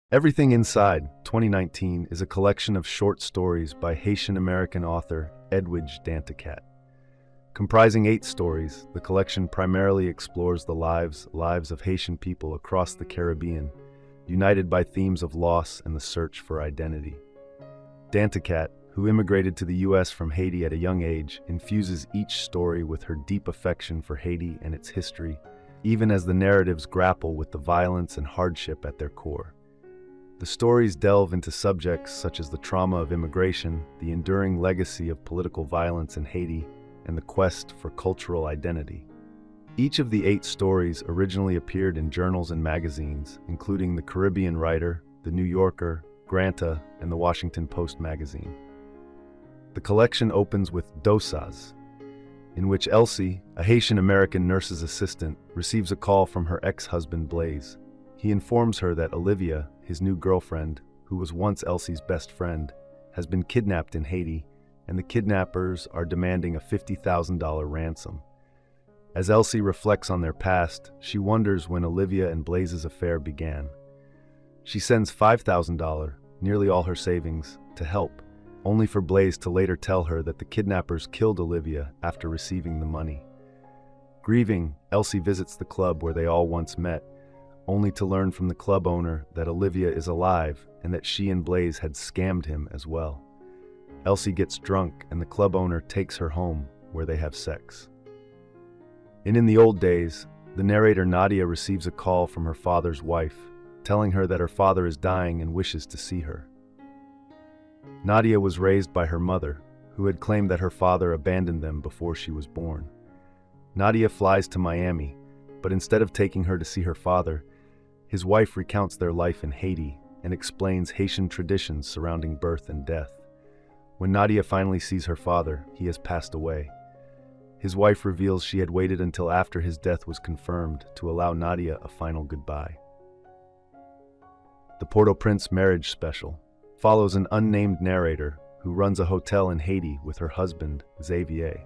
Everything Inside 2019 is a collection of short stories by Haitian American author Edwidge Danticat. Comprising 8 stories, the collection primarily explores the lives of Haitian people across the Caribbean, united by themes of loss and the search for identity. Danticat, who immigrated to the U.S. from Haiti at a young age, infuses each story with her deep affection for Haiti and its history, even as the narratives grapple with the violence and hardship at their core. The stories delve into subjects such as the trauma of immigration, the enduring legacy of political violence in Haiti, and the quest for cultural identity. Each of the 8 stories originally appeared in journals and magazines, including The Caribbean Writer, The Yorker, Granta, and The Washington Post magazine. The collection opens with Dosas, in which Elsie, a Haitian American nurse's assistant, receives a call from her ex-husband Blaise. He informs her that Olivia, his new girlfriend, who was once Elsie's best friend, has been kidnapped in Haiti, and the kidnappers are demanding a $50,000 ransom. As Elsie reflects on their past, she wonders when Olivia and Blaise's affair began. She sends $5,000, nearly all her savings, to help, only for Blaise to later tell her that the kidnappers killed Olivia after receiving the money. Grieving, Elsie visits the club where they all once met, only to learn from the club owner that Olivia is alive and that she and Blaise had scammed him as well. Elsie gets drunk and the club owner takes her home, where they have sex. In the old days, the narrator Nadia receives a call from her father's wife, telling her that her father is dying and wishes to see her. Nadia was raised by her mother, who had claimed that her father abandoned them before she was born. Nadia flies to Miami, but instead of taking her to see her father, his wife recounts their life in Haiti and explains Haitian traditions surrounding birth and death. When Nadia finally sees her father, he has passed away. His wife reveals she had waited until after his death was confirmed to allow Nadia a final goodbye. The Port-au-Prince marriage special follows an unnamed narrator who runs a hotel in Haiti with her husband, Xavier.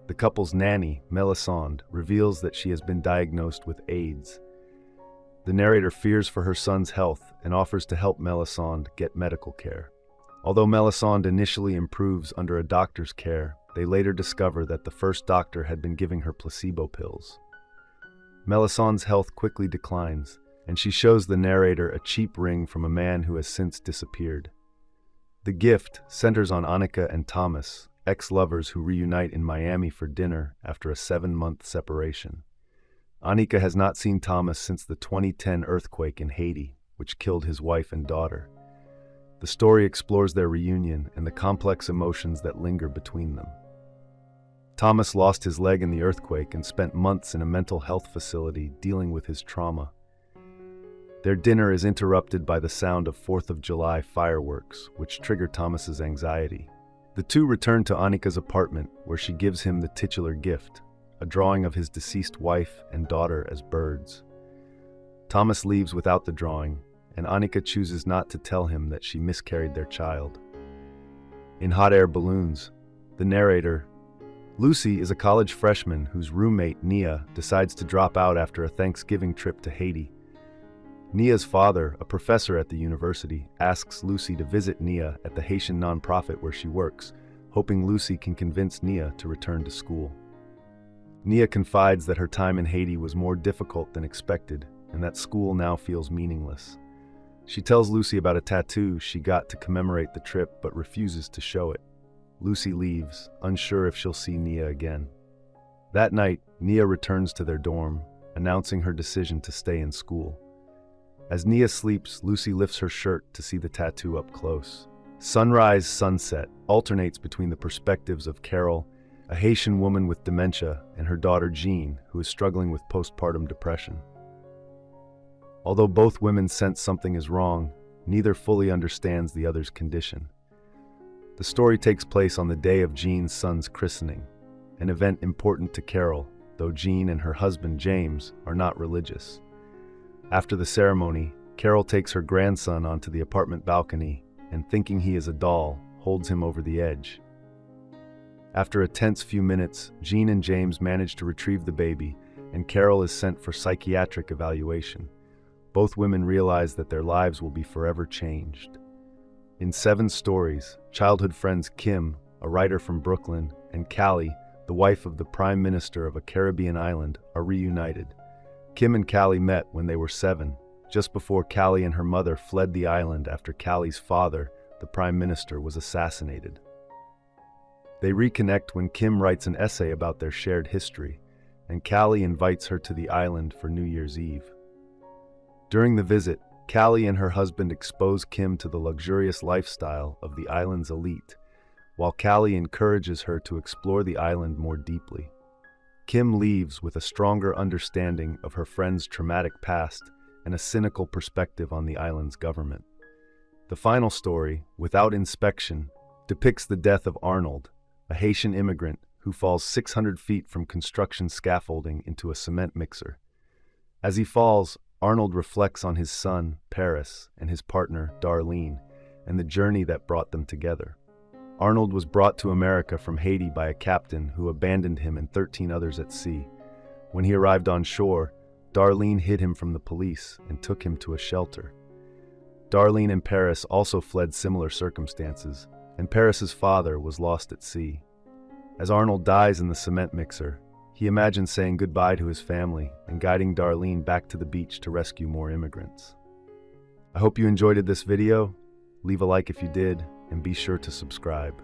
The couple's nanny, Melisande, reveals that she has been diagnosed with AIDS. The narrator fears for her son's health and offers to help Melisande get medical care. Although Melisande initially improves under a doctor's care, they later discover that the first doctor had been giving her placebo pills. Melisande's health quickly declines, and she shows the narrator a cheap ring from a man who has since disappeared. The gift centers on Annika and Thomas, ex-lovers who reunite in Miami for dinner after a 7-month separation. Annika has not seen Thomas since the 2010 earthquake in Haiti, which killed his wife and daughter. The story explores their reunion and the complex emotions that linger between them. Thomas lost his leg in the earthquake and spent months in a mental health facility dealing with his trauma. Their dinner is interrupted by the sound of 4th of July fireworks, which trigger Thomas's anxiety. The two return to Annika's apartment, where she gives him the titular gift, a drawing of his deceased wife and daughter as birds. Thomas leaves without the drawing, and Annika chooses not to tell him that she miscarried their child. In Hot Air Balloons, the narrator, Lucy, is a college freshman whose roommate, Nia, decides to drop out after a Thanksgiving trip to Haiti. Nia's father, a professor at the university, asks Lucy to visit Nia at the Haitian nonprofit where she works, hoping Lucy can convince Nia to return to school. Nia confides that her time in Haiti was more difficult than expected, and that school now feels meaningless. She tells Lucy about a tattoo she got to commemorate the trip but refuses to show it. Lucy leaves, unsure if she'll see Nia again. That night, Nia returns to their dorm, announcing her decision to stay in school. As Nia sleeps, Lucy lifts her shirt to see the tattoo up close. Sunrise, sunset alternates between the perspectives of Carol, a Haitian woman with dementia, and her daughter Jean, who is struggling with postpartum depression. Although both women sense something is wrong, neither fully understands the other's condition. The story takes place on the day of Jean's son's christening, an event important to Carol, though Jean and her husband James are not religious. After the ceremony, Carol takes her grandson onto the apartment balcony and, thinking he is a doll, holds him over the edge. After a tense few minutes, Jean and James manage to retrieve the baby, and Carol is sent for psychiatric evaluation. both women realize that their lives will be forever changed. In 7 stories, childhood friends Kim, a writer from Brooklyn, and Callie, the wife of the Prime Minister of a Caribbean island, are reunited. Kim and Callie met when they were 7, just before Callie and her mother fled the island after Callie's father, the Prime Minister, was assassinated. They reconnect when Kim writes an essay about their shared history, and Callie invites her to the island for New Year's Eve. During the visit, Callie and her husband expose Kim to the luxurious lifestyle of the island's elite, while Callie encourages her to explore the island more deeply. Kim leaves with a stronger understanding of her friend's traumatic past and a cynical perspective on the island's government. The final story, Without Inspection, depicts the death of Arnold, a Haitian immigrant who falls 600 feet from construction scaffolding into a cement mixer. As he falls, Arnold reflects on his son, Paris, and his partner, Darlene, and the journey that brought them together. Arnold was brought to America from Haiti by a captain who abandoned him and 13 others at sea. When he arrived on shore, Darlene hid him from the police and took him to a shelter. Darlene and Paris also fled similar circumstances, and Paris's father was lost at sea. As Arnold dies in the cement mixer, he imagines saying goodbye to his family and guiding Darlene back to the beach to rescue more immigrants. I hope you enjoyed this video. Leave a like if you did, and be sure to subscribe.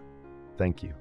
Thank you.